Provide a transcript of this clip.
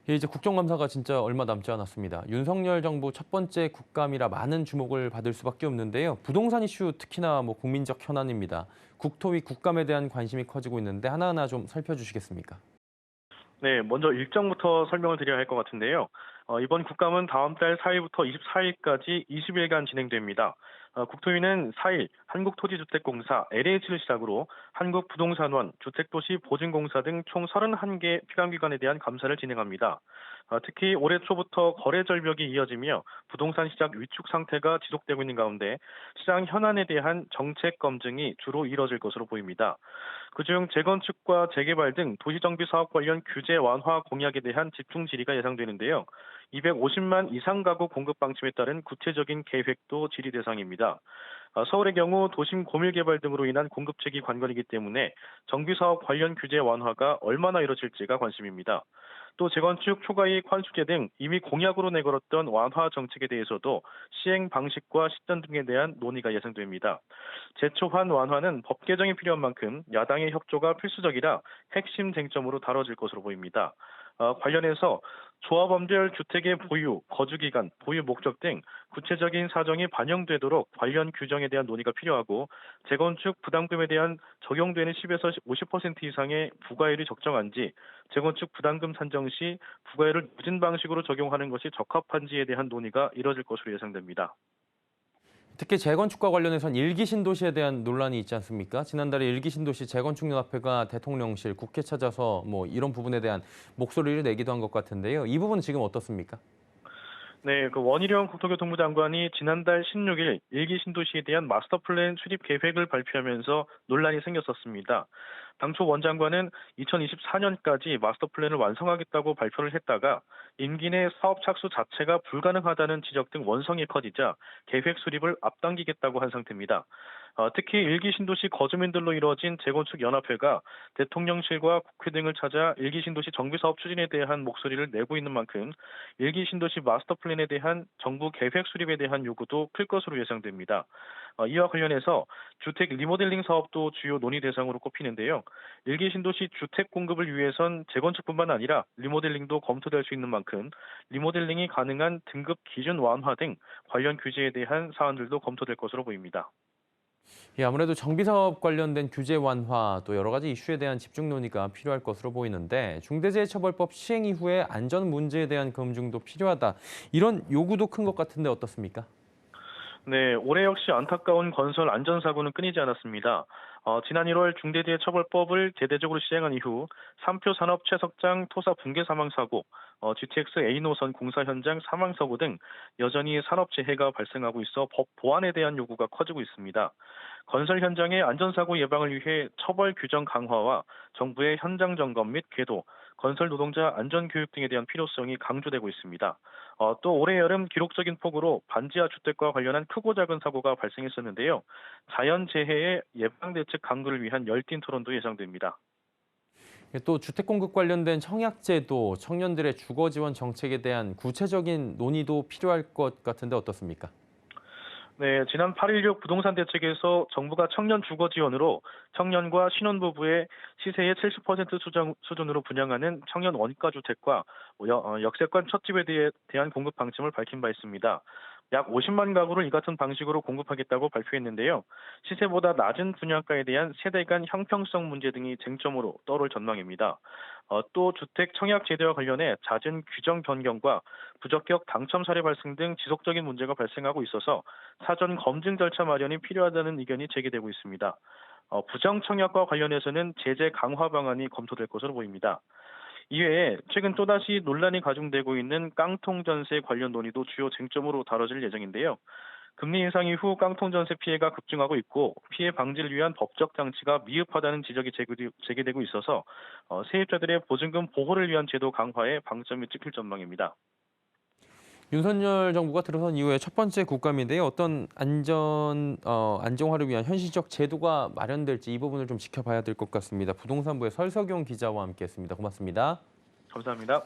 예, 이제 국정감사가 진짜 얼마 남지 않았습니다. 윤석열 정부 첫 번째 국감이라 많은 주목을 받을 수밖에 없는데요. 부동산 이슈 특히나 국민적 현안입니다. 국토위 국감에 대한 관심이 커지고 있는데 하나하나 좀 살펴주시겠습니까? 네, 먼저 일정부터 설명을 드려야 할 것 같은데요. 이번 국감은 다음 달 4일부터 24일까지 20일간 진행됩니다. 국토위는 4일 한국토지주택공사 LH를 시작으로 한국부동산원, 주택도시보증공사 등 총 31개 피감기관에 대한 감사를 진행합니다. 특히 올해 초부터 거래 절벽이 이어지며 부동산 시장 위축 상태가 지속되고 있는 가운데 시장 현안에 대한 정책 검증이 주로 이뤄질 것으로 보입니다. 그중 재건축과 재개발 등 도시정비 사업 관련 규제 완화 공약에 대한 집중 질의가 예상되는데요. 250만 이상 가구 공급 방침에 따른 구체적인 계획도 질의 대상입니다. 서울의 경우 도심 고밀 개발 등으로 인한 공급체계 관건이기 때문에 정비 사업 관련 규제 완화가 얼마나 이뤄질지가 관심입니다. 또 재건축 초과이익 환수제 등 이미 공약으로 내걸었던 완화 정책에 대해서도 시행 방식과 시점 등에 대한 논의가 예상됩니다. 제초한 완화는 법 개정이 필요한 만큼 야당의 협조가 필수적이라 핵심 쟁점으로 다뤄질 것으로 보입니다. 관련해서 조합원별 주택의 보유, 거주기간, 보유 목적 등 구체적인 사정이 반영되도록 관련 규정에 대한 논의가 필요하고 재건축 부담금에 대한 적용되는 10에서 50% 이상의 부과율이 적정한지 재건축 부담금 산정 시 부과율을 늦은 방식으로 적용하는 것이 적합한지에 대한 논의가 이뤄질 것으로 예상됩니다. 특히 재건축과 관련해선 일기 신도시에 대한 논란이 있지 않습니까? 지난달에 일기 신도시 재건축연합회가 대통령실, 국회 찾아서 이런 부분에 대한 목소리를 내기도 한 것 같은데요. 이 부분은 지금 어떻습니까? 네, 원희룡 국토교통부 장관이 지난달 16일 일기 신도시에 대한 마스터 플랜 수립 계획을 발표하면서 논란이 생겼었습니다. 당초 원 장관은 2024년까지 마스터 플랜을 완성하겠다고 발표를 했다가 임기 내 사업 착수 자체가 불가능하다는 지적 등 원성이 커지자 계획 수립을 앞당기겠다고 한 상태입니다. 특히 일기 신도시 거주민들로 이루어진 재건축 연합회가 대통령실과 국회 등을 찾아 일기 신도시 정비 사업 추진에 대한 목소리를 내고 있는 만큼 일기 신도시 마스터 플랜에 대한 정부 계획 수립에 대한 요구도 클 것으로 예상됩니다. 이와 관련해서 주택 리모델링 사업도 주요 논의 대상으로 꼽히는데요. 일기 신도시 주택 공급을 위해선 재건축뿐만 아니라 리모델링도 검토될 수 있는 만큼 리모델링이 가능한 등급 기준 완화 등 관련 규제에 대한 사안들도 검토될 것으로 보입니다. 예, 아무래도 정비 사업 관련된 규제 완화 또 여러 가지 이슈에 대한 집중 논의가 필요할 것으로 보이는데 중대재해처벌법 시행 이후에 안전 문제에 대한 검증도 필요하다. 이런 요구도 큰 것 같은데 어떻습니까? 네, 올해 역시 안타까운 건설 안전사고는 끊이지 않았습니다. 지난 1월 중대재해처벌법을 제대적으로 시행한 이후 삼표 산업 채석장 토사 붕괴 사망 사고, GTX A 노선 공사 현장 사망 사고 등 여전히 산업재해가 발생하고 있어 법 보완에 대한 요구가 커지고 있습니다. 건설 현장의 안전사고 예방을 위해 처벌 규정 강화와 정부의 현장 점검 및 궤도, 건설 노동자 안전교육 등에 대한 필요성이 강조되고 있습니다. 또 올해 여름 기록적인 폭우로 반지하 주택과 관련한 크고 작은 사고가 발생했었는데요. 자연재해의 예방대책 강구를 위한 열띤 토론도 예상됩니다. 예, 또 주택 공급 관련된 청약제도 청년들의 주거 지원 정책에 대한 구체적인 논의도 필요할 것 같은데 어떻습니까? 네, 지난 8.16 부동산 대책에서 정부가 청년 주거 지원으로 청년과 신혼부부의 시세의 70% 수준으로 분양하는 청년 원가 주택과 역세권 첫 집에 대한 공급 방침을 밝힌 바 있습니다. 약 50만 가구를 이 같은 방식으로 공급하겠다고 발표했는데요. 시세보다 낮은 분양가에 대한 세대 간 형평성 문제 등이 쟁점으로 떠오를 전망입니다. 또 주택 청약 제도와 관련해 잦은 규정 변경과 부적격 당첨 사례 발생 등 지속적인 문제가 발생하고 있어서 사전 검증 절차 마련이 필요하다는 의견이 제기되고 있습니다. 부정 청약과 관련해서는 제재 강화 방안이 검토될 것으로 보입니다. 이외에 최근 또다시 논란이 가중되고 있는 깡통 전세 관련 논의도 주요 쟁점으로 다뤄질 예정인데요. 금리 인상 이후 깡통 전세 피해가 급증하고 있고 피해 방지를 위한 법적 장치가 미흡하다는 지적이 제기되고 있어서 세입자들의 보증금 보호를 위한 제도 강화에 방점이 찍힐 전망입니다. 윤석열 정부가 들어선 이후에 첫 번째 국감인데요. 어떤 안정화를 위한 현실적 제도가 마련될지 이 부분을 좀 지켜봐야 될 것 같습니다. 부동산부의 설석용 기자와 함께했습니다. 고맙습니다. 감사합니다.